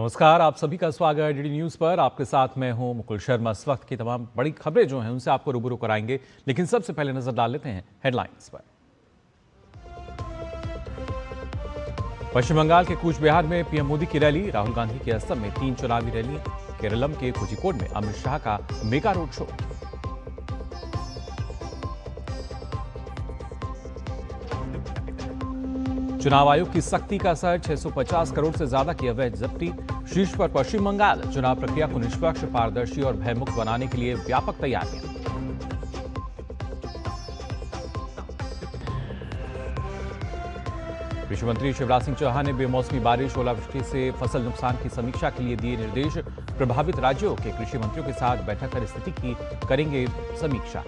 नमस्कार, आप सभी का स्वागत है डीडी न्यूज पर। आपके साथ मैं हूं मुकुल शर्मा। इस वक्त की तमाम बड़ी खबरें जो हैं उनसे आपको रूबरू कराएंगे, लेकिन सबसे पहले नजर डाल लेते हैं हेडलाइंस पर। पश्चिम बंगाल के कूच बिहार में पीएम मोदी की रैली, राहुल गांधी के असम में 3 चुनावी रैली, केरलम के कोझिकोड में अमित शाह का मेगा रोड शो। चुनाव आयोग की सख्ती का असर, 650 करोड़ से ज्यादा की अवैध जब्ती। शीर्ष पर पश्चिम बंगाल, चुनाव प्रक्रिया को निष्पक्ष, पारदर्शी और भयमुक्त बनाने के लिए व्यापक तैयारियां। कृषि मंत्री शिवराज सिंह चौहान ने बेमौसमी बारिश, ओलावृष्टि से फसल नुकसान की समीक्षा के लिए दिए निर्देश। प्रभावित राज्यों के कृषि मंत्रियों के साथ बैठक कर स्थिति की करेंगे समीक्षा।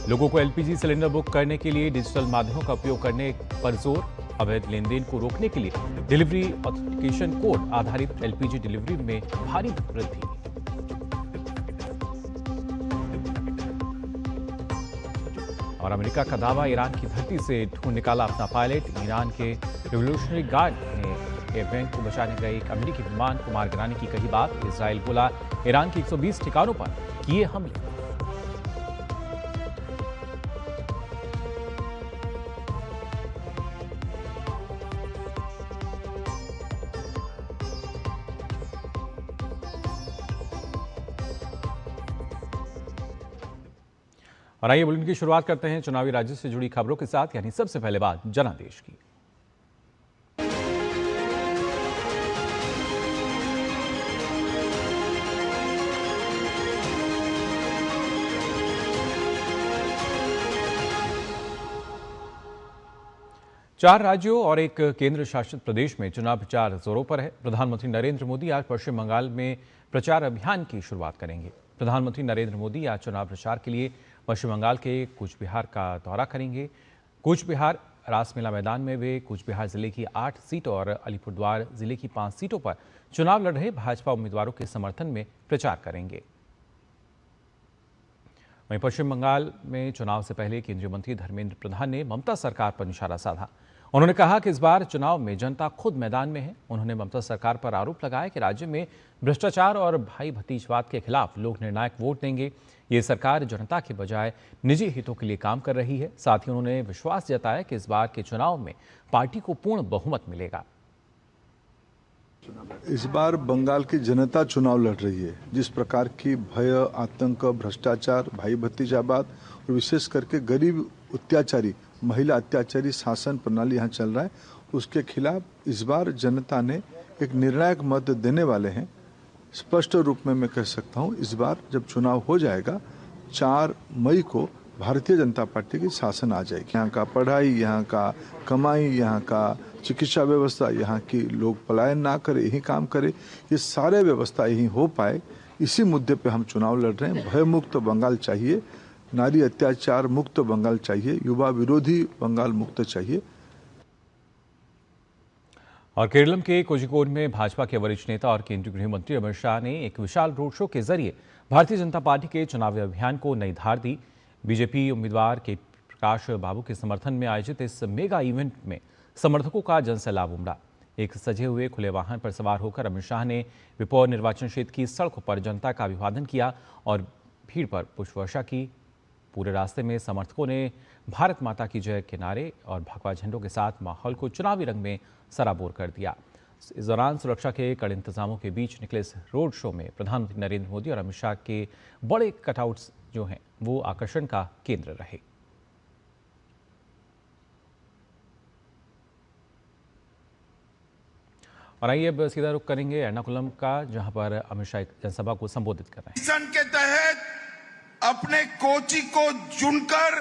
लोगों को एलपीजी सिलेंडर बुक करने के लिए डिजिटल माध्यमों का उपयोग करने पर जोर। अवैध लेन देन को रोकने के लिए डिलीवरी ऑथेंटिकेशन कोड आधारित एलपीजी डिलीवरी में भारी वृद्धि। और अमेरिका का दावा, ईरान की धरती से ढूंढ निकाला अपना पायलट। ईरान के रिवोल्यूशनरी गार्ड ने एयरबैंक को बचाने गए एक अमेरिकी विमान को मार गिराने की कही बात। इजराइल बोला, ईरान के 120 ठिकानों पर किए हमले। और आइए बुलेटिन की शुरुआत करते हैं चुनावी राज्य से जुड़ी खबरों के साथ, यानी सबसे पहले बात जनादेश की। चार राज्यों और एक केंद्र शासित प्रदेश में चुनाव प्रचार जोरों पर है। प्रधानमंत्री नरेंद्र मोदी आज पश्चिम बंगाल में प्रचार अभियान की शुरुआत करेंगे। प्रधानमंत्री नरेंद्र मोदी आज चुनाव प्रचार के लिए पश्चिम बंगाल के कूच बिहार का दौरा करेंगे। कूच बिहार रासमेला मैदान में वे कूच बिहार जिले की 8 सीटों और अलीपुरद्वार जिले की 5 सीटों पर चुनाव लड़ रहे भाजपा उम्मीदवारों के समर्थन में प्रचार करेंगे। वहीं पश्चिम बंगाल में चुनाव से पहले केंद्रीय मंत्री धर्मेंद्र प्रधान ने ममता सरकार पर निशाना साधा। उन्होंने कहा कि इस बार चुनाव में जनता खुद मैदान में है। उन्होंने ममता सरकार पर आरोप लगाया कि राज्य में भ्रष्टाचार और भाई भतीजवाद के खिलाफ लोग निर्णायक वोट देंगे। ये सरकार जनता के बजाय निजी हितों के लिए काम कर रही है। साथ ही उन्होंने विश्वास जताया कि इस बार के चुनाव में पार्टी को पूर्ण बहुमत मिलेगा। इस बार बंगाल की जनता चुनाव लड़ रही है। जिस प्रकार की भय, आतंक, भ्रष्टाचार, भाई भतीजावाद और विशेष करके गरीब अत्याचारी, महिला अत्याचारी शासन प्रणाली यहाँ चल रहा है, उसके खिलाफ इस बार जनता ने एक निर्णायक मत देने वाले हैं। स्पष्ट रूप में मैं कह सकता हूँ, इस बार जब चुनाव हो जाएगा 4 मई को भारतीय जनता पार्टी की शासन आ जाएगी। यहाँ का पढ़ाई, यहाँ का कमाई, यहाँ का चिकित्सा व्यवस्था, यहाँ की लोग पलायन ना करे, यही काम करे, ये सारे व्यवस्था यही हो पाए, इसी मुद्दे पे हम चुनाव लड़ रहे हैं। भय मुक्त बंगाल चाहिए, नारी अत्याचार मुक्त बंगाल चाहिए, युवा विरोधी बंगाल मुक्त चाहिए। और केरलम के कोझिकोड में भाजपा के वरिष्ठ नेता और केंद्रीय गृह मंत्री अमित शाह ने एक विशाल रोड शो के जरिए भारतीय जनता पार्टी के चुनावी अभियान को नई धार दी। बीजेपी उम्मीदवार के प्रकाश बाबू के समर्थन में आयोजित इस मेगा इवेंट में समर्थकों का जनसैलाब उमड़ा। एक सजे हुए खुले वाहन पर सवार होकर अमित शाह ने विपौर निर्वाचन क्षेत्र की सड़कों पर जनता का अभिवादन किया और भीड़ पर पुष्पवर्षा की। पूरे रास्ते में समर्थकों ने भारत माता की जय के नारे और भगवा झंडों के साथ माहौल को चुनावी रंग में सराबोर कर दिया। इस दौरान सुरक्षा के कड़े इंतजामों के बीच निकले इस रोड शो में प्रधानमंत्री नरेंद्र मोदी और अमित शाह के बड़े कटआउट्स जो हैं वो आकर्षण का केंद्र रहे। और आइए अब सीधा रुख करेंगे एर्नाकुलम का, जहां पर अमित शाह जनसभा को संबोधित कर रहे हैं। मिशन के तहत अपने कोची को चुनकर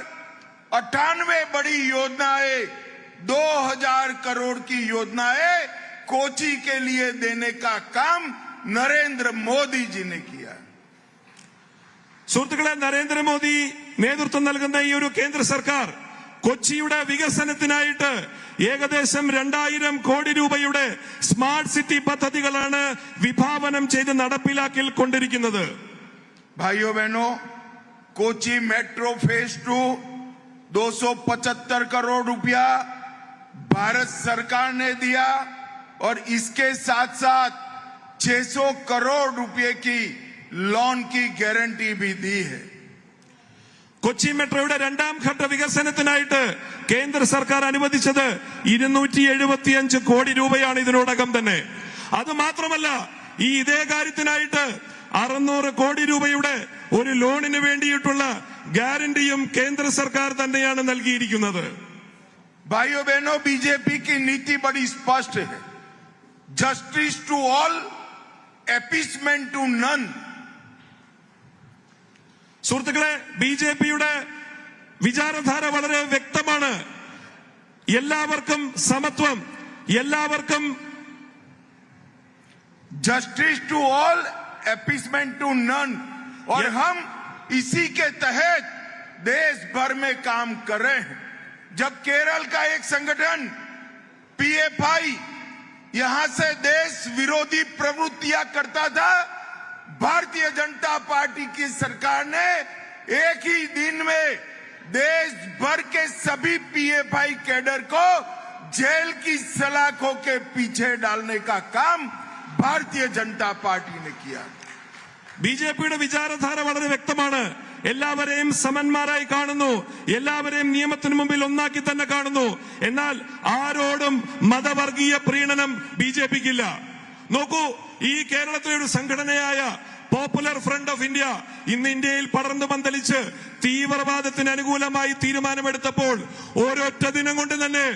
98 बड़ी योजनाएं, 2000 करोड़ की योजनाएं कोची के लिए देने का काम नरेंद्र मोदी जी ने किया। സുഹൃത്തുക്കളെ, നരേന്ദ്രമോദി നേതൃത്വം നൽകുന്ന ഈ ഒരു കേന്ദ്ര സർക്കാർ കൊച്ചിയുടെ വികസനത്തിനായിട്ട് ഏകദേശം 2000 കോടി രൂപയുടെ സ്മാർട്ട് സിറ്റി പദ്ധതികളാണ് വിഭാവനം ചെയ്ത് നടപ്പിലാക്കിക്കൊണ്ടിരിക്കുന്നത്। भाइयों बहनों, कोची मेट्रो फेज 2 275 करोड़ रुपया, भारत सरकार ने दिया और इसके साथ साथ 600 करोड़ रुपए की लोन की गारंटी भी दी है। കൊച്ചി മെട്രോയുടെ രണ്ടാം ഘട്ട വികസനത്തിനായിട്ട് കേന്ദ്ര സർക്കാർ അനുവദിച്ചത് 275 കോടി രൂപയാണ് ഇതിനോടകം തന്നെ. അത് മാത്രമല്ല, ഈ ഇതേ കാര്യത്തിനായിട്ട് 600 കോടി രൂപയുടെ ഒരു ലോണിന് വേണ്ടിയിട്ടുള്ള ഗ്യാരണ്ടിയും കേന്ദ്ര സർക്കാർ തന്നെയാണ് നൽകിയിരിക്കുന്നത്. भाइयों बहनों, बीजेपी की नीति बड़ी स्पष्ट है, justice to all, appeasement to none. സുഹൃത്തുക്കളെ, ബിജെപിയുടെ വിചാരധാര വളരെ വ്യക്തമാണ്. എല്ലാവർക്കും സമത്വം, എല്ലാവർക്കും justice to all, appeasement to none. और हम इसी के तहत देश भर में काम कर रहे हैं. जब केरल का एक संगठन पीएफआई यहां से देश विरोधी प्रवृत्तियां करता था, भारतीय जनता पार्टी की सरकार ने एक ही दिन में देश भर के सभी पीएफआई कैडर को जेल की सलाखों के पीछे डालने का काम भारतीय जनता पार्टी ने किया. ബിജെപിയുടെ വിചാരധാര വളരെ വ്യക്തമാണ്. എല്ലാവരെയും സമന്മാരായി കാണുന്നു, എല്ലാവരെയും നിയമത്തിന് മുമ്പിൽ ഒന്നാക്കി തന്നെ കാണുന്നു. എന്നാൽ ആരോടും മതവർഗീയ പ്രീണനം ബിജെപിക്കില്ല. നോക്കൂ, ഈ കേരളത്തിലെ ഒരു സംഘടനയായ പോപ്പുലർ ഫ്രണ്ട് ഓഫ് ഇന്ത്യ ഇന്ന് ഇന്ത്യയിൽ പടർന്നു പന്തലിച്ച് തീവ്രവാദത്തിന് അനുകൂലമായി തീരുമാനമെടുത്തപ്പോൾ ഒരൊറ്റ ദിനം കൊണ്ട് തന്നെ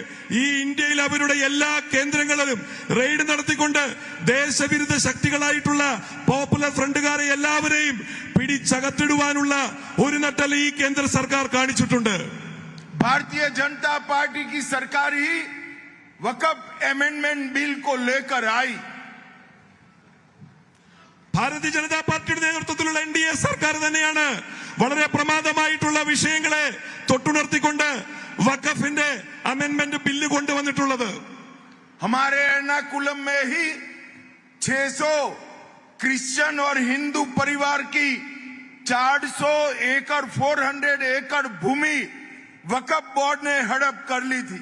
ഈ ഇന്ത്യയിൽ അവരുടെ എല്ലാ കേന്ദ്രങ്ങളിലും റെയ്ഡ് നടത്തിക്കൊണ്ട് ദേശവിരുദ്ധ ശക്തികളായിട്ടുള്ള പോപ്പുലർ ഫ്രണ്ടുകാരെ എല്ലാവരെയും പിടിച്ചകത്തിടുവാനുള്ള ഒരു നട്ടൽ ഈ കേന്ദ്ര സർക്കാർ കാണിച്ചിട്ടുണ്ട്. भारतीय जनता पार्टी की सरकार ही वक्फ अमेंडमेंट बिल को लेकर आई. ഭാരതീയ ജനതാ പാർട്ടിയുടെ നേതൃത്വത്തിലുള്ള NDA സർക്കാർ തന്നെയാണ് വളരെ പ്രമാദമായിട്ടുള്ള വിഷയങ്ങളെ തൊട്ടുണർത്തിക്കൊണ്ട് വഖഫിന്റെ അമെൻമെന്റ് ബില്ല് കൊണ്ടുവന്നിട്ടുള്ളത്. हमारे एर्नाकुलम में ही 600 क्रिश्चियन और हिंदू परिवार की 400 एकड़ 400 एकड़ भूमि वक्फ बोर्ड ने हड़प कर ली थी.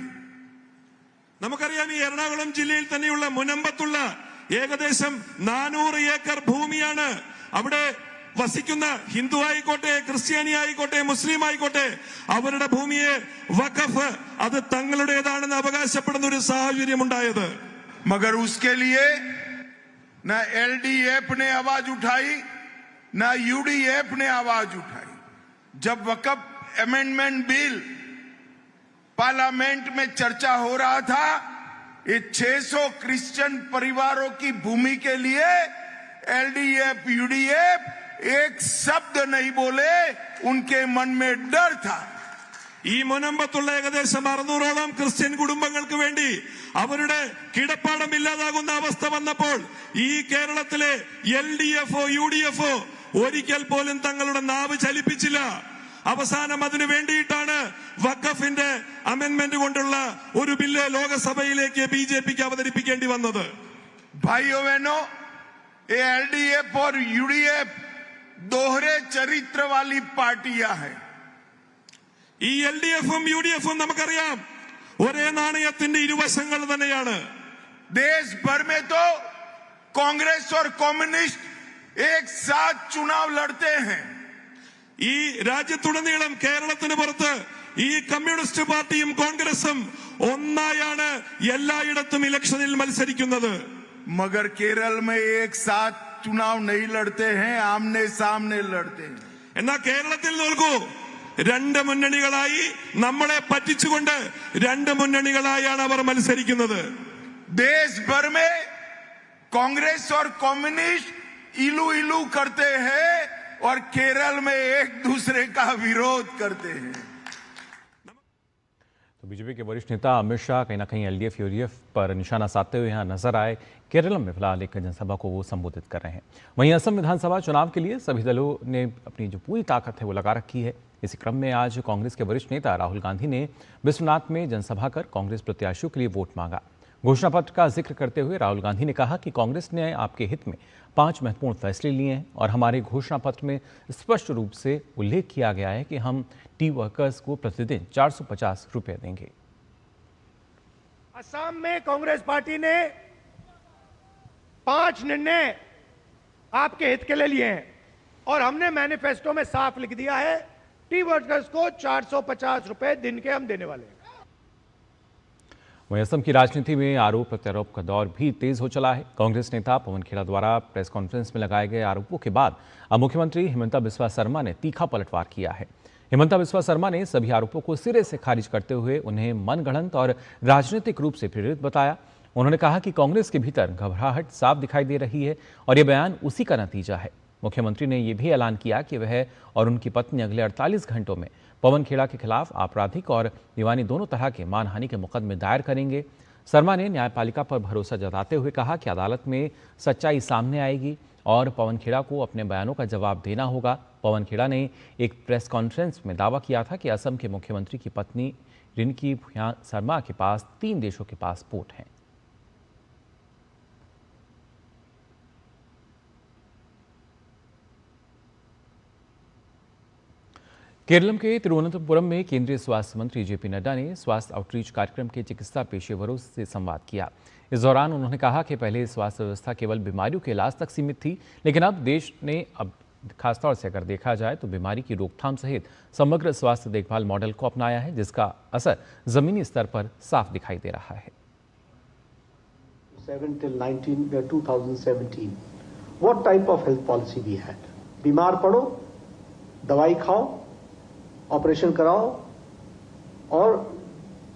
നമുക്കറിയാം, ഈ എറണാകുളം ജില്ലയിൽ തന്നെയുള്ള മുനമ്പത്തുള്ള ഏകദേശം 400 ഏക്കർ ഭൂമിയാണ്. അവിടെ വസിക്കുന്ന ഹിന്ദു ആയിക്കോട്ടെ, ക്രിസ്ത്യാനി ആയിക്കോട്ടെ, മുസ്ലിം ആയിക്കോട്ടെ, അവരുടെ ഭൂമിയെ വഖഫ് അത് തങ്ങളുടേതാണെന്ന് അവകാശപ്പെടുന്ന ഒരു സാഹചര്യം ഉണ്ടായത്. मगर उसके लिए न LDF ने आवाज उठाई, न UDF ने आवाज उठाई. जब वक्फ अमेंडमेंट बिल पार्लियामेंट में चर्चा हो रहा था, ये 600 क्रिश्चियन परिवारों की भूमि के लिए LDF, UDF एक शब्द नहीं बोले. उनके मन में डर था. ഈ മുനമ്പത്തുള്ള ഏകദേശം 600ഓളം ക്രിസ്ത്യൻ കുടുംബങ്ങൾക്ക് വേണ്ടി അവരുടെ കിടപ്പാടം ഇല്ലാതാകുന്ന അവസ്ഥ വന്നപ്പോൾ ഈ കേരളത്തിലെ LDFO, UDFO ഒരിക്കൽ പോലും തങ്ങളുടെ നാവ് ചലിപ്പിച്ചില്ല. അവസാനം അതിനു വേണ്ടിയിട്ടാണ് വഖഫിന്റെ അമെൻമെന്റ് കൊണ്ടുള്ള ഒരു ബില്ല് ലോകസഭയിലേക്ക് ബിജെപിക്ക് അവതരിപ്പിക്കേണ്ടി വന്നത്. भाइयों बहनों, ये LDF और UDF दोहरे चरित्र वाली पार्टियां हैं. ഈ LDFും UDFും നമുക്കറിയാം, ഒരേ നാണയത്തിന്റെ ഇരുവശങ്ങൾ തന്നെയാണ്. देश भर में तो कांग्रेस और कम्युनिस्ट एक साथ चुनाव लड़ते हैं. ഈ രാജ്യത്തുടനീളം കേരളത്തിന് പുറത്ത് ഈ കമ്മ്യൂണിസ്റ്റ് പാർട്ടിയും കോൺഗ്രസും ഒന്നായാണ് എല്ലായിടത്തും ഇലക്ഷനിൽ മത്സരിക്കുന്നത്. मगर केरल में एक साथ चुनाव नहीं लड़ते हैं, आमने सामने लड़ते हैं. എന്നാൽ കേരളത്തിൽ നോക്കൂ, രണ്ട് മുന്നണികളായി നമ്മളെ പറ്റിച്ചുകൊണ്ട് രണ്ട് മുന്നണികളായാണ് അവർ മത്സരിക്കുന്നത്. देश भर में कांग्रेस और कम्युनिस्ट इलू इलू करते हैं और केरल में एक दूसरे का विरोध करते हैं. तो बीजेपी के वरिष्ठ नेता अमित शाह कहीं ना कहीं LDF, UDF पर निशाना साधते हुए यहाँ नजर आए. केरल में फिलहाल एक जनसभा को वो संबोधित कर रहे हैं. वहीं असम विधानसभा चुनाव के लिए सभी दलों ने अपनी जो पूरी ताकत है वो लगा रखी है. इसी क्रम में आज कांग्रेस के वरिष्ठ नेता राहुल गांधी ने बिस्वनाथ में जनसभा कर कांग्रेस प्रत्याशियों के लिए वोट मांगा. घोषणा पत्र का जिक्र करते हुए राहुल गांधी ने कहा कि कांग्रेस ने आपके हित में 5 महत्वपूर्ण फैसले लिए हैं और हमारे घोषणा पत्र में स्पष्ट रूप से उल्लेख किया गया है कि हम टी वर्कर्स को प्रतिदिन 450 रुपये देंगे. असम में कांग्रेस पार्टी ने 5 निर्णय आपके हित के लिए लिए हैं और हमने मैनिफेस्टो में साफ लिख दिया है टी वर्कर्स को 450 रुपए दिन के हम देने वाले हैं। वहीं असम की राजनीति में आरोप प्रत्यारोप का दौर भी तेज हो चला है। कांग्रेस नेता पवन खेड़ा द्वारा प्रेस कॉन्फ्रेंस में लगाए गए आरोपों के बाद अब मुख्यमंत्री हिमंता बिस्वा शर्मा ने तीखा पलटवार किया है। हिमंता बिस्वा शर्मा ने सभी आरोपों को सिरे से खारिज करते हुए उन्हें मनगढ़ंत और राजनीतिक रूप से प्रेरित बताया। उन्होंने कहा कि कांग्रेस के भीतर घबराहट साफ दिखाई दे रही है और यह बयान उसी का नतीजा है। मुख्यमंत्री ने यह भी ऐलान किया कि वह और उनकी पत्नी अगले 48 घंटों में पवन खेड़ा के खिलाफ आपराधिक और दीवानी दोनों तरह के मानहानि के मुकदमे दायर करेंगे। शर्मा ने न्यायपालिका पर भरोसा जताते हुए कहा कि अदालत में सच्चाई सामने आएगी और पवन खेड़ा को अपने बयानों का जवाब देना होगा। पवन खेड़ा ने एक प्रेस कॉन्फ्रेंस में दावा किया था कि असम के मुख्यमंत्री की पत्नी रिंकी भुया शर्मा के पास 3 देशों के पासपोर्ट हैं। केरलम के तिरुवनंतपुरम में केंद्रीय स्वास्थ्य मंत्री जेपी नड्डा ने स्वास्थ्य आउटरीच कार्यक्रम के चिकित्सा पेशेवरों से संवाद किया। इस दौरान उन्होंने कहा कि पहले स्वास्थ्य व्यवस्था केवल बीमारियों के इलाज तक सीमित थी, लेकिन अब देश ने खासतौर से अगर देखा जाए तो बीमारी की रोकथाम सहित समग्र स्वास्थ्य देखभाल मॉडल को अपनाया है, जिसका असर जमीनी स्तर पर साफ दिखाई दे रहा है। 7 till 2017 what type of health policy we had? बीमार पड़ो, दवाई खाओ, ऑपरेशन कराओ और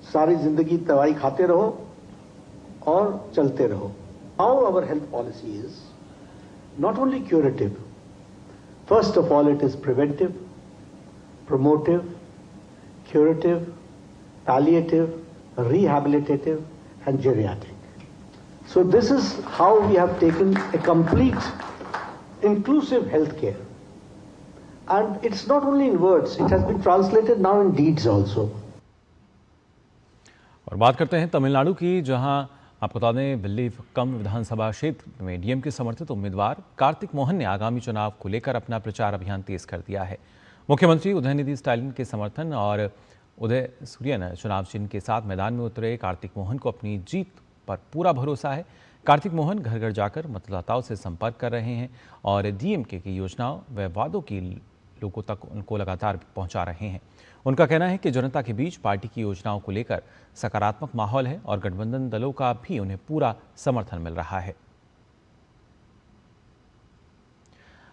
सारी जिंदगी दवाई खाते रहो और चलते रहो। Now our health policy is not only curative. First of all, it is preventive, promotive, curative, palliative, rehabilitative, and geriatric. So this is how we have taken a complete, inclusive healthcare. And it's not only in words, it has been translated now in deeds also. और बात करते हैं तमिलनाडु की, जहां आपको बता दें विल्लीकम विधानसभा क्षेत्र में डीएमके समर्थित उम्मीदवार कार्तिक मोहन ने आगामी चुनाव को लेकर अपना प्रचार अभियान तेज कर दिया है। मुख्यमंत्री उदयनिधि स्टालिन के समर्थन और उदय सूर्यन चुनाव चिन्ह के साथ मैदान में उतरे कार्तिक मोहन को अपनी जीत पर पूरा भरोसा है। कार्तिक मोहन घर घर जाकर मतदाताओं से संपर्क कर रहे हैं और डीएमके की योजनाओं व वादों की लोगों तक उनको लगातार पहुंचा रहे हैं। उनका कहना है कि जनता के बीच पार्टी की योजनाओं को लेकर सकारात्मक माहौल है और गठबंधन दलों का भी उन्हें पूरा समर्थन मिल रहा है।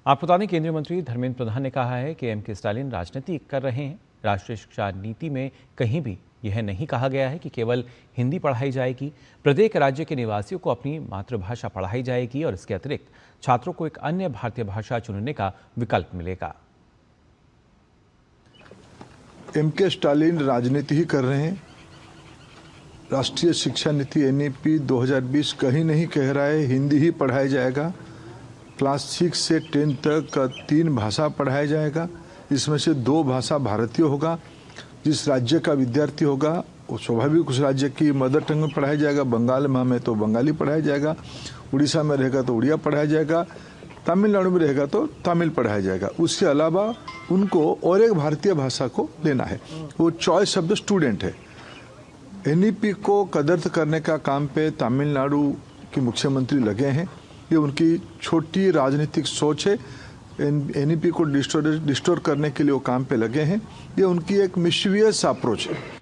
आपको बता दें केंद्रीय मंत्री धर्मेंद्र प्रधान ने कहा है कि एमके स्टालिन राजनीति कर रहे हैं। राष्ट्रीय शिक्षा नीति में कहीं भी यह नहीं कहा गया है कि केवल हिंदी पढ़ाई जाएगी। प्रत्येक राज्य के निवासियों को अपनी मातृभाषा पढ़ाई जाएगी और इसके अतिरिक्त छात्रों को एक अन्य भारतीय भाषा चुनने का विकल्प मिलेगा। एमके स्टालिन राजनीति ही कर रहे हैं। राष्ट्रीय शिक्षा नीति एनईपी 2020 कहीं नहीं कह रहा है हिंदी ही पढ़ाया जाएगा। क्लास 6 से 10 तक 3 भाषा पढ़ाया जाएगा, इसमें से 2 भाषा भारतीय होगा। जिस राज्य का विद्यार्थी होगा वो स्वाभाविक उस राज्य की मदर टंग में पढ़ाया जाएगा। बंगाल में तो बंगाली पढ़ाया जाएगा, उड़ीसा में रहेगा तो उड़िया पढ़ाया जाएगा, तमिलनाडु में रहेगा तो तमिल पढ़ाया जाएगा। उसके अलावा उनको और एक भारतीय भाषा को लेना है। वो चॉइस ऑफ द स्टूडेंट है। एनईपी को कदर करने का काम पे तमिलनाडु के मुख्यमंत्री लगे हैं। ये उनकी छोटी राजनीतिक सोच है। एनईपी को डिस्टोर करने के लिए वो काम पे लगे हैं। ये उनकी एक मिशवियस अप्रोच है।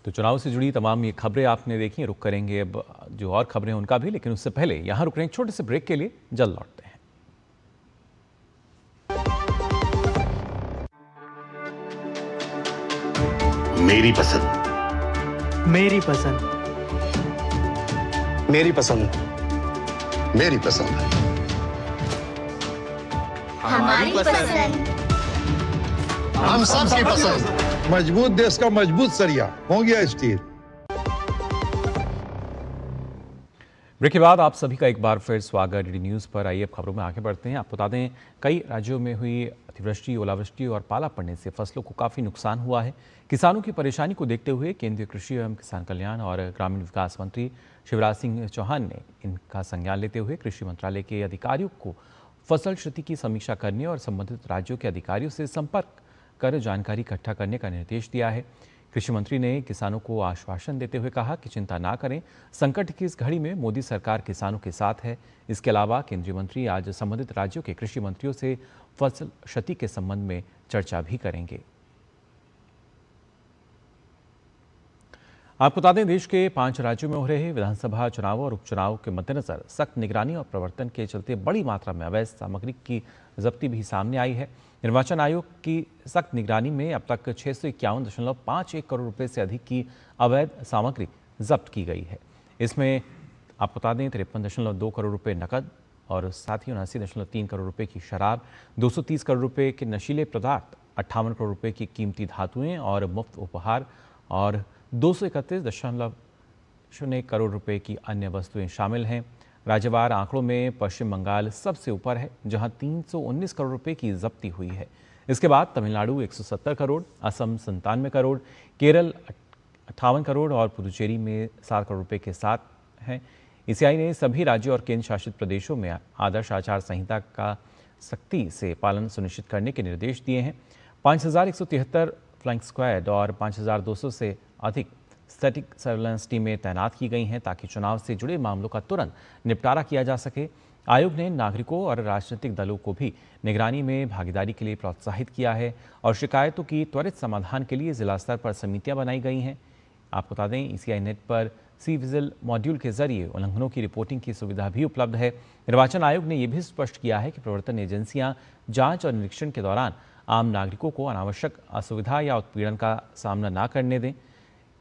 तो चुनाव से जुड़ी तमाम ये खबरें आपने देखी। रुक करेंगे अब जो और खबरें हैं उनका भी, लेकिन उससे पहले यहां रुक रहे हैं छोटे से ब्रेक के लिए, जल्द लौटते हैं। मेरी पसंद, मेरी पसंद, मेरी पसंद, मेरी पसंद, हमारी पसंद, हम सबकी पसंद। मजबूत देश का मजबूत सरिया हो गया स्टील। ब्रेक के बाद आप सभी का एक बार फिर स्वागत डीडी न्यूज़ पर। आइए अब खबरों में आगे बढ़ते हैं। आपको बता दें, कई राज्यों में हुई अतिवृष्टि, ओलावृष्टि और पाला पड़ने से फसलों को काफ़ी नुकसान हुआ है। किसानों की परेशानी को देखते हुए केंद्रीय कृषि एवं किसान कल्याण और ग्रामीण विकास मंत्री शिवराज सिंह चौहान ने इनका संज्ञान लेते हुए कृषि मंत्रालय के अधिकारियों को फसल क्षति की समीक्षा करने और संबंधित राज्यों के अधिकारियों से संपर्क कर जानकारी इकट्ठा करने का निर्देश दिया है। कृषि मंत्री ने किसानों को आश्वासन देते हुए कहा कि चिंता ना करें, संकट की इस घड़ी में मोदी सरकार किसानों के साथ है। इसके अलावा केंद्रीय मंत्री आज संबंधित राज्यों के कृषि मंत्रियों से फसल क्षति के संबंध में चर्चा भी करेंगे। आपको बता दें, देश के 5 राज्यों में हो रहे विधानसभा चुनाव और उपचुनाव के मद्देनजर सख्त निगरानी और प्रवर्तन के चलते बड़ी मात्रा में अवैध सामग्री की जब्ती भी सामने आई है। निर्वाचन आयोग की सख्त निगरानी में अब तक 651.51 करोड़ रुपए से अधिक की अवैध सामग्री जब्त की गई है। इसमें आपको बता दें 53.2 करोड़ रुपए नकद और साथ ही 79.3 करोड़ रुपए की शराब, 230 करोड़ रुपए के नशीले पदार्थ, 58 करोड़ रुपए की कीमती धातुएं और मुफ्त उपहार और 231.0 करोड़ रुपए की अन्य वस्तुएं शामिल हैं। राज्यवार आंकड़ों में पश्चिम बंगाल सबसे ऊपर है, जहां 319 करोड़ रुपए की जब्ती हुई है। इसके बाद तमिलनाडु 170 करोड़, असम 97 करोड़, केरल 58 करोड़ और पुदुचेरी में 7 करोड़ रुपए के साथ हैं। ईसीआई ने सभी राज्यों और केंद्र शासित प्रदेशों में आदर्श आचार संहिता का सख्ती से पालन सुनिश्चित करने के निर्देश दिए हैं। 5173 फ्लाइंग स्क्वाड और 5200 से अधिक स्टैटिक सर्वेलेंस टीमें तैनात की गई हैं ताकि चुनाव से जुड़े मामलों का तुरंत निपटारा किया जा सके। आयोग ने नागरिकों और राजनीतिक दलों को भी निगरानी में भागीदारी के लिए प्रोत्साहित किया है और शिकायतों की त्वरित समाधान के लिए जिला स्तर पर समितियां बनाई गई हैं। आपको बता दें, ईसीआई नेट पर सी विजिल मॉड्यूल के जरिए उल्लंघनों की रिपोर्टिंग की सुविधा भी उपलब्ध है। निर्वाचन आयोग ने यह भी स्पष्ट किया है कि प्रवर्तन एजेंसियां जांच और निरीक्षण के दौरान आम नागरिकों को अनावश्यक असुविधा या उत्पीड़न का सामना न करने दें।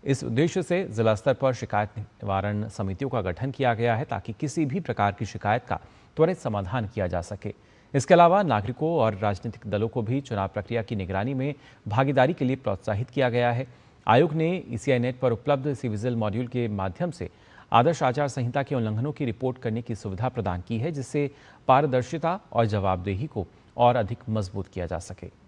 इस उद्देश्य से जिला स्तर पर शिकायत निवारण समितियों का गठन किया गया है ताकि किसी भी प्रकार की शिकायत का त्वरित समाधान किया जा सके। इसके अलावा नागरिकों और राजनीतिक दलों को भी चुनाव प्रक्रिया की निगरानी में भागीदारी के लिए प्रोत्साहित किया गया है। आयोग ने ईसीआई नेट पर उपलब्ध सी विजिल मॉड्यूल के माध्यम से आदर्श आचार संहिता के उल्लंघनों की रिपोर्ट करने की सुविधा प्रदान की है, जिससे पारदर्शिता और जवाबदेही को और अधिक मजबूत किया जा सके।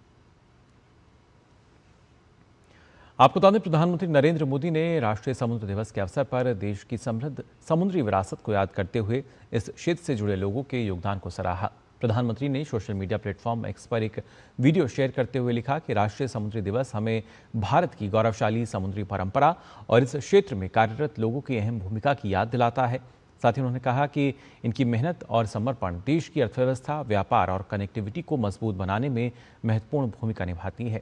आपको बता दें, प्रधानमंत्री नरेंद्र मोदी ने राष्ट्रीय समुद्र दिवस के अवसर पर देश की समृद्ध समुद्री विरासत को याद करते हुए इस क्षेत्र से जुड़े लोगों के योगदान को सराहा। प्रधानमंत्री ने सोशल मीडिया प्लेटफॉर्म एक्स पर एक वीडियो शेयर करते हुए लिखा कि राष्ट्रीय समुद्री दिवस हमें भारत की गौरवशाली समुद्री परंपरा और इस क्षेत्र में कार्यरत लोगों की अहम भूमिका की याद दिलाता है। साथ ही उन्होंने कहा कि इनकी मेहनत और समर्पण देश की अर्थव्यवस्था, व्यापार और कनेक्टिविटी को मजबूत बनाने में महत्वपूर्ण भूमिका निभाती है।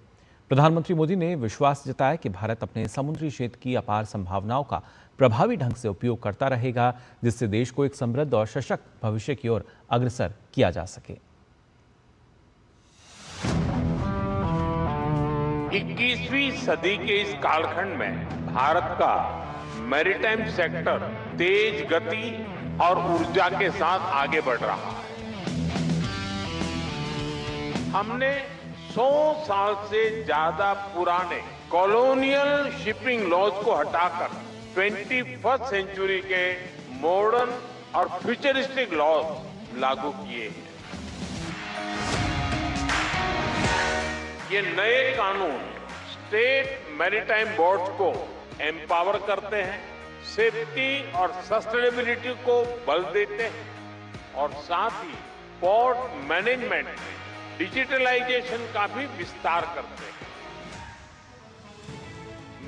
प्रधानमंत्री मोदी ने विश्वास जताया कि भारत अपने समुद्री क्षेत्र की अपार संभावनाओं का प्रभावी ढंग से उपयोग करता रहेगा, जिससे देश को एक समृद्ध और सशक्त भविष्य की ओर अग्रसर किया जा सके। 21वीं सदी के इस कालखंड में भारत का मैरीटाइम सेक्टर तेज गति और ऊर्जा के साथ आगे बढ़ रहा है। हमने 100 साल से ज्यादा पुराने कॉलोनियल शिपिंग लॉज को हटाकर 21st सेंचुरी के मॉडर्न और फ्यूचरिस्टिक लॉज लागू किए हैं। ये नए कानून स्टेट मैरीटाइम बोर्ड्स को एम्पावर करते हैं, सेफ्टी और सस्टेनेबिलिटी को बल देते हैं और साथ ही पोर्ट मैनेजमेंट में डिजिटलाइजेशन का भी विस्तार करते हैं।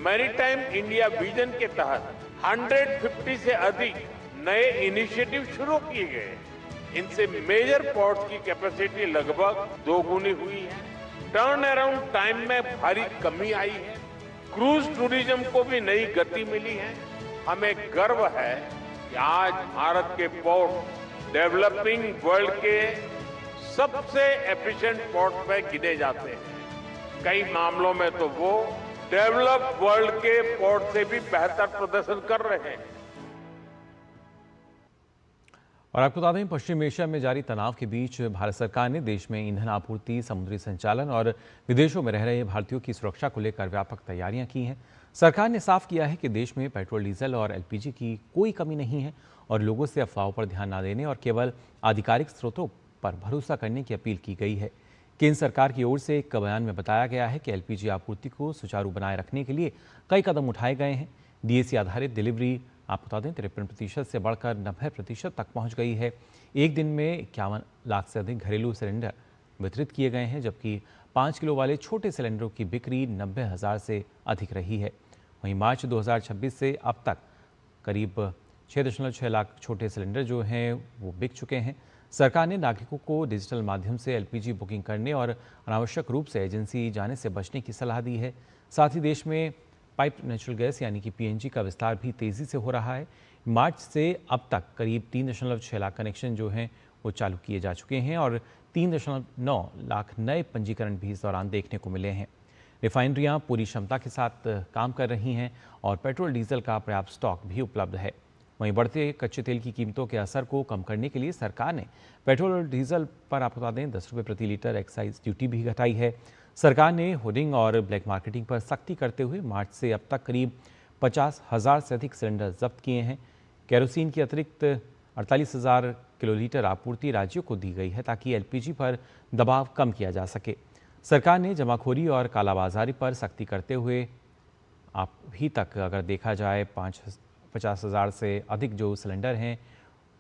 मैरीटाइम इंडिया विजन के तहत 150 से अधिक नए इनिशिएटिव शुरू किए गए। इनसे मेजर पोर्ट्स की कैपेसिटी लगभग दोगुनी हुई है। टर्न अराउंड टाइम में भारी कमी आई है। क्रूज टूरिज्म को भी नई गति मिली है। हमें गर्व है कि आज भारत के पोर्ट डेवलपिंग वर्ल्ड के सबसे एफिशिएंट पोर्ट में गिने जाते हैं। कई मामलों में तो वो डेवलप्ड वर्ल्ड के पोर्ट से भी बेहतर प्रदर्शन कर रहे हैं। और आपको बता दें, पश्चिम एशिया में जारी तनाव के बीच भारत सरकार ने देश में ईंधन आपूर्ति, समुद्री संचालन और विदेशों में रह रहे भारतीयों की सुरक्षा को लेकर व्यापक तैयारियां की हैं। सरकार ने साफ किया है कि देश में पेट्रोल, डीजल और एलपीजी की कोई कमी नहीं है और लोगों से अफवाहों पर ध्यान न देने और केवल आधिकारिक स्रोतों पर भरोसा करने की अपील की गई है। केंद्र सरकार की ओर से एक बयान में बताया गया है कि एलपीजी आपूर्ति को सुचारू बनाए रखने के लिए कई कदम उठाए गए हैं। डीएसी आधारित डिलीवरी आपको बता दें 53% से बढ़कर 90% तक पहुंच गई है। एक दिन में 51 लाख से अधिक घरेलू सिलेंडर वितरित किए गए हैं, जबकि 5 किलो वाले छोटे सिलेंडरों की बिक्री 90,000 से अधिक रही है। वहीं मार्च 2026 से अब तक करीब 6.6 लाख छोटे सिलेंडर जो हैं वो बिक चुके हैं। सरकार ने नागरिकों को डिजिटल माध्यम से एलपीजी बुकिंग करने और अनावश्यक रूप से एजेंसी जाने से बचने की सलाह दी है। साथ ही देश में पाइप नेचुरल गैस यानी कि पीएनजी का विस्तार भी तेज़ी से हो रहा है। मार्च से अब तक करीब 3.6 लाख कनेक्शन जो हैं वो चालू किए जा चुके हैं और 3.9 लाख नए पंजीकरण भी इस दौरान देखने को मिले हैं। रिफाइनरियां पूरी क्षमता के साथ काम कर रही हैं और पेट्रोल डीजल का पर्याप्त स्टॉक भी उपलब्ध है। वहीं बढ़ते कच्चे तेल की कीमतों के असर को कम करने के लिए सरकार ने पेट्रोल और डीजल पर आपको बता दें 10 रुपये प्रति लीटर एक्साइज ड्यूटी भी घटाई है। सरकार ने होर्डिंग और ब्लैक मार्केटिंग पर सख्ती करते हुए मार्च से अब तक करीब 50,000 से अधिक सिलेंडर जब्त किए हैं। केरोसिन की अतिरिक्त 48,000 किलोलीटर आपूर्ति राज्यों को दी गई है ताकि एलपीजी पर दबाव कम किया जा सके। सरकार ने जमाखोरी और कालाबाजारी पर सख्ती करते हुए अभी तक अगर देखा जाए 50,000 से अधिक जो सिलेंडर हैं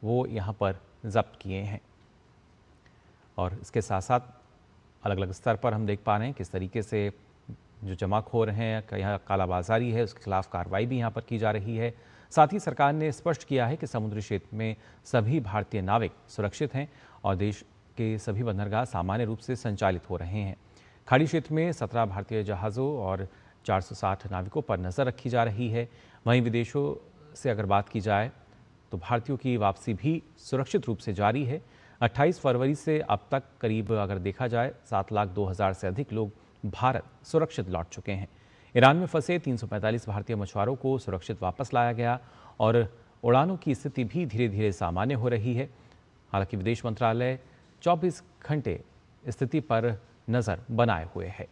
वो यहाँ पर जब्त किए हैं। और इसके साथ साथ अलग अलग स्तर पर हम देख पा रहे हैं किस तरीके से जो जमाखोर हैं, यहाँ कालाबाजारी है, उसके खिलाफ कार्रवाई भी यहाँ पर की जा रही है। साथ ही सरकार ने स्पष्ट किया है कि समुद्री क्षेत्र में सभी भारतीय नाविक सुरक्षित हैं और देश के सभी बंदरगाह सामान्य रूप से संचालित हो रहे हैं। खाड़ी क्षेत्र में 17 भारतीय जहाज़ों और 460 नाविकों पर नज़र रखी जा रही है। वहीं विदेशों से अगर बात की जाए तो भारतीयों की वापसी भी सुरक्षित रूप से जारी है। 28 फरवरी से अब तक करीब अगर देखा जाए 7,02,000 से अधिक लोग भारत सुरक्षित लौट चुके हैं। ईरान में फंसे 345 भारतीय मछुआरों को सुरक्षित वापस लाया गया और उड़ानों की स्थिति भी धीरे धीरे सामान्य हो रही है। हालांकि विदेश मंत्रालय 24 घंटे स्थिति पर नज़र बनाए हुए है।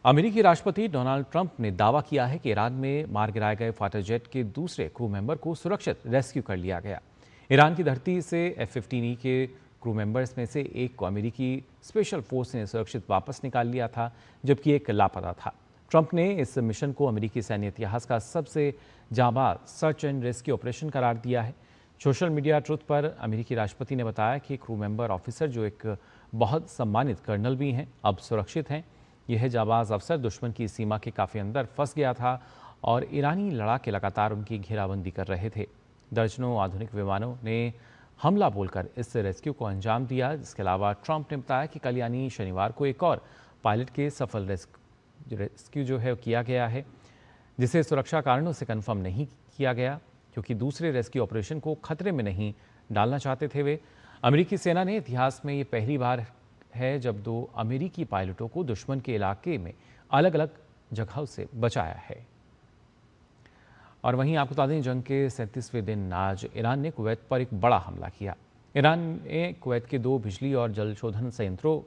अमेरिकी राष्ट्रपति डोनाल्ड ट्रंप ने दावा किया है कि ईरान में मार गिराए गए फाइटर जेट के दूसरे क्रू मेंबर को सुरक्षित रेस्क्यू कर लिया गया। ईरान की धरती से F-15E के क्रू मेंबर्स में से एक को अमेरिकी स्पेशल फोर्स ने सुरक्षित वापस निकाल लिया था, जबकि एक लापता था। ट्रंप ने इस मिशन को अमेरिकी सैन्य इतिहास का सबसे जांबाज सर्च एंड रेस्क्यू ऑपरेशन करार दिया है। सोशल मीडिया ट्रुथ पर अमेरिकी राष्ट्रपति ने बताया कि क्रू मेंबर ऑफिसर, जो एक बहुत सम्मानित कर्नल भी हैं, अब सुरक्षित हैं। यह जाबाज अफसर दुश्मन की सीमा के काफ़ी अंदर फंस गया था और ईरानी लड़ाके लगातार उनकी घेराबंदी कर रहे थे। दर्जनों आधुनिक विमानों ने हमला बोलकर इस रेस्क्यू को अंजाम दिया। इसके अलावा ट्रंप ने बताया कि कल यानी शनिवार को एक और पायलट के सफल रेस्क्यू जो है किया गया है, जिसे सुरक्षा कारणों से कन्फर्म नहीं किया गया क्योंकि दूसरे रेस्क्यू ऑपरेशन को खतरे में नहीं डालना चाहते थे वे। अमेरिकी सेना ने इतिहास में ये पहली बार है जब 2 अमेरिकी पायलटों को दुश्मन के इलाके में अलग अलग जगहों से बचाया है। और वहीं आपको बता दें, जंग के 37वें दिन आज ईरान ने कुवैत पर एक बड़ा हमला किया। ईरान ने कुवैत के 2 बिजली और जल शोधन संयंत्रों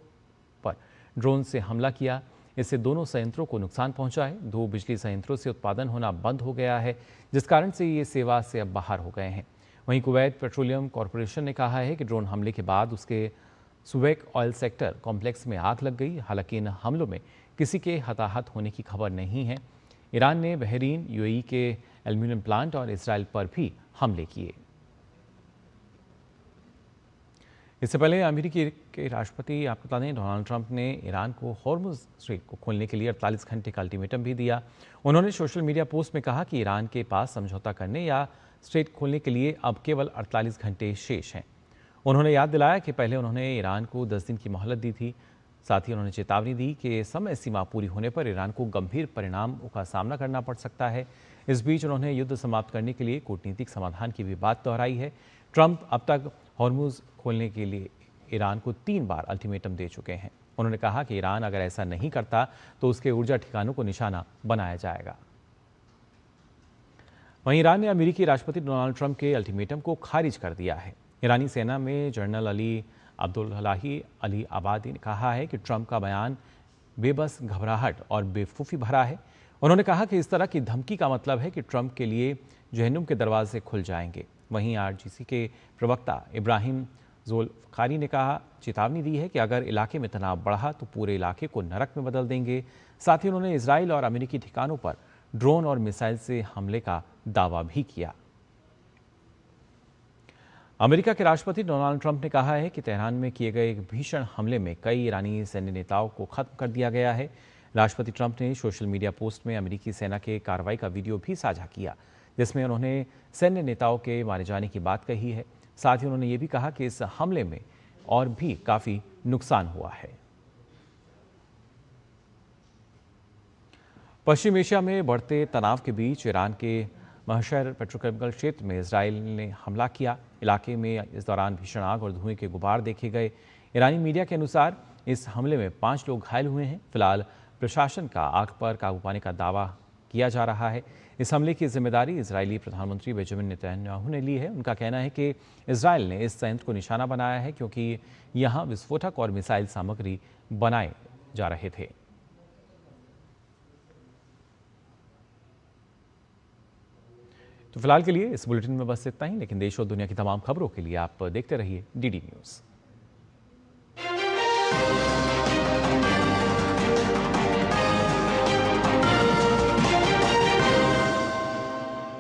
पर ड्रोन से हमला किया। इससे दोनों संयंत्रों को नुकसान पहुंचा है। 2 बिजली संयंत्रों से उत्पादन होना बंद हो गया है, जिस कारण से ये सेवा से अब बाहर हो गए हैं। वहीं कुवैत पेट्रोलियम कॉरपोरेशन ने कहा है कि ड्रोन हमले के बाद उसके सुवेक ऑयल सेक्टर कॉम्प्लेक्स में आग लग गई। हालांकि इन हमलों में किसी के हताहत होने की खबर नहीं है। ईरान ने बहरीन, यूएई के एल्यूमिनियम प्लांट और इसराइल पर भी हमले किए। इससे पहले अमेरिकी के राष्ट्रपति आपको बता दें डोनाल्ड ट्रंप ने ईरान को हॉर्मुज स्ट्रेट को खोलने के लिए 48 घंटे का अल्टीमेटम भी दिया। उन्होंने सोशल मीडिया पोस्ट में कहा कि ईरान के पास समझौता करने या स्ट्रेट खोलने के लिए अब केवल 48 घंटे शेष हैं। उन्होंने याद दिलाया कि पहले उन्होंने ईरान को 10 दिन की मोहलत दी थी। साथ ही उन्होंने चेतावनी दी कि समय सीमा पूरी होने पर ईरान को गंभीर परिणामों का सामना करना पड़ सकता है। इस बीच उन्होंने युद्ध समाप्त करने के लिए कूटनीतिक समाधान की भी बात दोहराई है। ट्रंप अब तक हॉर्मुज खोलने के लिए ईरान को 3 बार अल्टीमेटम दे चुके हैं। उन्होंने कहा कि ईरान अगर ऐसा नहीं करता तो उसके ऊर्जा ठिकानों को निशाना बनाया जाएगा। वहीं ईरान ने अमेरिकी राष्ट्रपति डोनाल्ड ट्रंप के अल्टीमेटम को खारिज कर दिया है। ईरानी सेना में जनरल अली अब्दुल्लाही अली आबादी ने कहा है कि ट्रंप का बयान बेबस, घबराहट और बेवकूफ़ी भरा है। उन्होंने कहा कि इस तरह की धमकी का मतलब है कि ट्रंप के लिए जहन्नुम के दरवाजे खुल जाएंगे। वहीं आरजीसी के प्रवक्ता इब्राहिम ज़ुल्फ़िकारी ने चेतावनी दी है कि अगर इलाके में तनाव बढ़ा तो पूरे इलाके को नरक में बदल देंगे। साथ ही उन्होंने इजराइल और अमेरिकी ठिकानों पर ड्रोन और मिसाइल से हमले का दावा भी किया। अमेरिका के राष्ट्रपति डोनाल्ड ट्रंप ने कहा है कि तेहरान में किए गए एक भीषण हमले में कई ईरानी सैन्य नेताओं को खत्म कर दिया गया है। राष्ट्रपति ट्रंप ने सोशल मीडिया पोस्ट में अमेरिकी सेना के कार्रवाई का वीडियो भी साझा किया, जिसमें उन्होंने सैन्य नेताओं के मारे जाने की बात कही है। साथ ही उन्होंने ये भी कहा कि इस हमले में और भी काफ़ी नुकसान हुआ है। पश्चिम एशिया में बढ़ते तनाव के बीच ईरान के महशर पेट्रोकेमिकल क्षेत्र में इजराइल ने हमला किया। इलाके में इस दौरान भीषण आग और धुएं के गुबार देखे गए। ईरानी मीडिया के अनुसार इस हमले में 5 लोग घायल हुए हैं। फिलहाल प्रशासन का आग पर काबू पाने का दावा किया जा रहा है। इस हमले की जिम्मेदारी इजरायली प्रधानमंत्री बेंजामिन नेतन्याहू ने ली है। उनका कहना है कि इजराइल ने इस संयंत्र को निशाना बनाया है क्योंकि यहाँ विस्फोटक और मिसाइल सामग्री बनाए जा रहे थे। तो फिलहाल के लिए इस बुलेटिन में बस इतना ही, लेकिन देश और दुनिया की तमाम खबरों के लिए आप देखते रहिए DD न्यूज़।